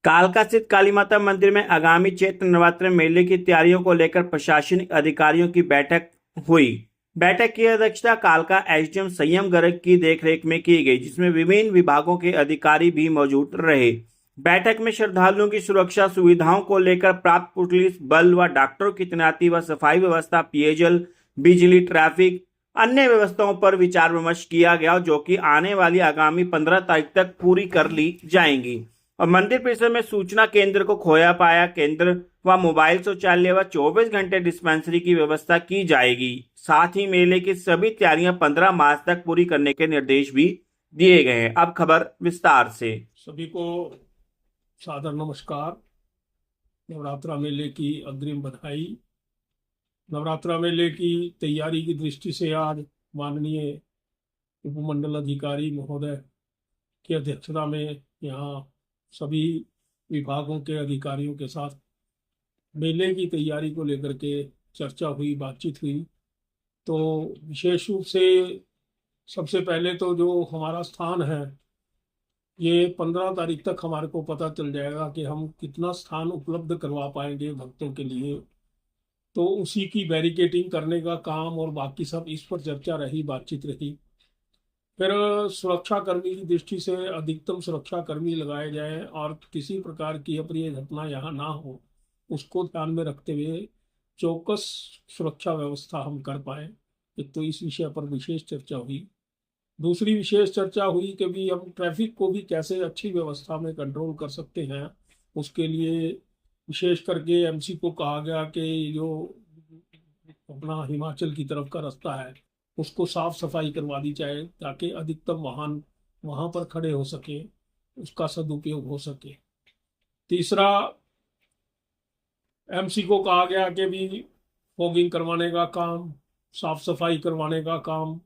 कालका स्थित काली माता मंदिर में आगामी चैत्र नवरात्र मेले की तैयारियों को लेकर प्रशासनिक अधिकारियों की बैठक हुई। बैठक की अध्यक्षता कालका एसडीएम संयम गर्ग की देखरेख में की गई, जिसमें विभिन्न विभागों के अधिकारी भी मौजूद रहे। बैठक में श्रद्धालुओं की सुरक्षा सुविधाओं को लेकर प्राप्त पुलिस बल व डॉक्टरों की तैनाती व सफाई व्यवस्था, पेयजल, बिजली, ट्रैफिक, अन्य व्यवस्थाओं पर विचार विमर्श किया गया, जो कि आने वाली आगामी 15 तारीख तक पूरी कर ली जाएंगी। और मंदिर परिसर में सूचना केंद्र को खोया पाया केंद्र व मोबाइल शौचालय व 24 घंटे डिस्पेंसरी की व्यवस्था की जाएगी। साथ ही मेले की सभी तैयारियां 15 मार्च तक पूरी करने के निर्देश भी दिए गए हैं। अब खबर विस्तार से। सभी को सादर नमस्कार। नवरात्रा मेले की अग्रिम बधाई। नवरात्रा मेले की तैयारी की दृष्टि से आज माननीय उपमंडल अधिकारी महोदय की अध्यक्षता में यहाँ सभी विभागों के अधिकारियों के साथ मेले की तैयारी को लेकर के चर्चा हुई, बातचीत हुई। तो विशेष रूप से सबसे पहले तो जो हमारा स्थान है, ये 15 तारीख तक हमारे को पता चल जाएगा कि हम कितना स्थान उपलब्ध करवा पाएंगे भक्तों के लिए। तो उसी की बैरिकेडिंग करने का काम और बाकी सब, इस पर चर्चा रही, बातचीत रही। फिर सुरक्षा कर्मी की दृष्टि से अधिकतम सुरक्षा कर्मी लगाए जाएं और किसी प्रकार की अप्रिय घटना यहाँ ना हो, उसको ध्यान में रखते हुए चौकस सुरक्षा व्यवस्था हम कर पाए। एक तो इस विषय पर विशेष चर्चा हुई। दूसरी विशेष चर्चा हुई कि भी हम ट्रैफिक को भी कैसे अच्छी व्यवस्था में कंट्रोल कर सकते हैं। उसके लिए विशेष करके एमसी को कहा गया कि जो अपना हिमाचल की तरफ का रास्ता है उसको साफ सफाई करवा दी जाए, ताकि अधिकतम वाहन वहां पर खड़े हो सके, उसका सदुपयोग हो सके। तीसरा, एमसी को कहा गया कि भी फॉगिंग करवाने का काम, साफ सफाई करवाने का काम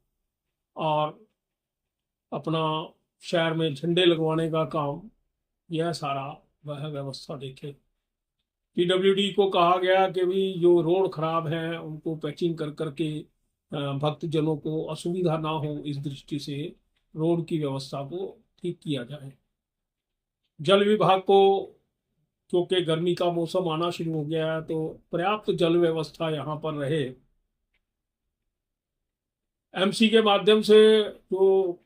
और अपना शहर में झंडे लगवाने का काम, यह सारा वह व्यवस्था देखे। पीडब्ल्यूडी को कहा गया कि भी जो रोड खराब है उनको पैचिंग कर करके भक्तजनों को असुविधा ना हो, इस दृष्टि से रोड की व्यवस्था को ठीक किया जाए। जल विभाग को, क्योंकि गर्मी का मौसम आना शुरू हो गया है, तो पर्याप्त जल व्यवस्था यहाँ पर रहे। एमसी के माध्यम से जो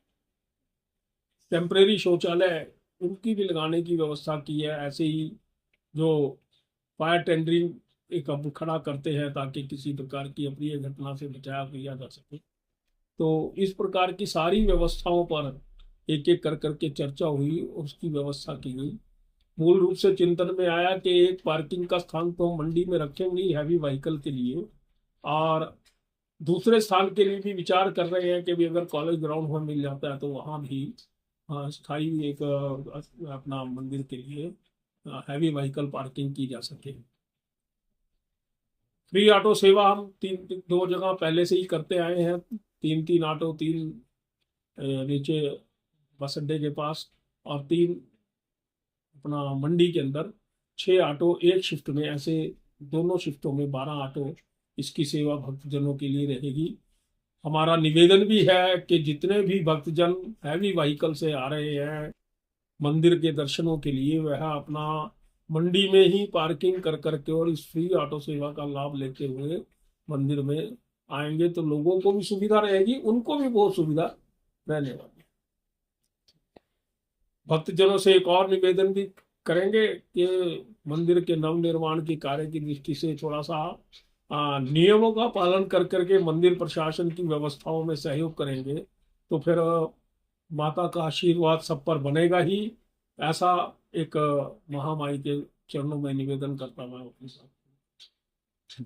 टेम्परेरी शौचालय उनकी भी लगाने की व्यवस्था की है। ऐसे ही जो फायर टेंडरिंग एक अब खड़ा करते हैं ताकि किसी प्रकार की अप्रिय घटना से बचाव किया जा सके। तो इस प्रकार की सारी व्यवस्थाओं पर एक एक कर करके चर्चा हुई, उसकी व्यवस्था की गई। मूल रूप से चिंतन में आया कि एक पार्किंग का स्थान तो हम मंडी में रखेंगे हैवी व्हीकल के लिए, और दूसरे स्थान के लिए भी विचार कर रहे हैं कि भी अगर कॉलेज ग्राउंड में मिल जाता है तो वहाँ भी स्थायी एक अपना मंदिर के लिए हैवी व्हीकल पार्किंग की जा सके। फ्री ऑटो सेवा हम दो जगह पहले से ही करते आए हैं। तीन ऑटो, तीन नीचे बस अड्डे के पास और तीन अपना मंडी के अंदर, 6 ऑटो एक शिफ्ट में। ऐसे दोनों शिफ्टों में 12 ऑटो इसकी सेवा भक्तजनों के लिए रहेगी। हमारा निवेदन भी है कि जितने भी भक्तजन हैवी व्हीकल से आ रहे हैं मंदिर के दर्शनों के लिए, वह अपना मंडी में ही पार्किंग कर करके और इस फ्री ऑटो सेवा का लाभ लेते हुए मंदिर में आएंगे, तो लोगों को भी सुविधा रहेगी, उनको भी बहुत सुविधा रहने वाली है। भक्तजनों से एक और निवेदन भी करेंगे कि मंदिर के नवनिर्माण की कार्य की दृष्टि से थोड़ा सा नियमों का पालन कर करके मंदिर प्रशासन की व्यवस्थाओं में सहयोग करेंगे, तो फिर माता का आशीर्वाद सब पर बनेगा ही। ऐसा एक महामाई के चरणों में निवेदन करता मैं अपने साथ।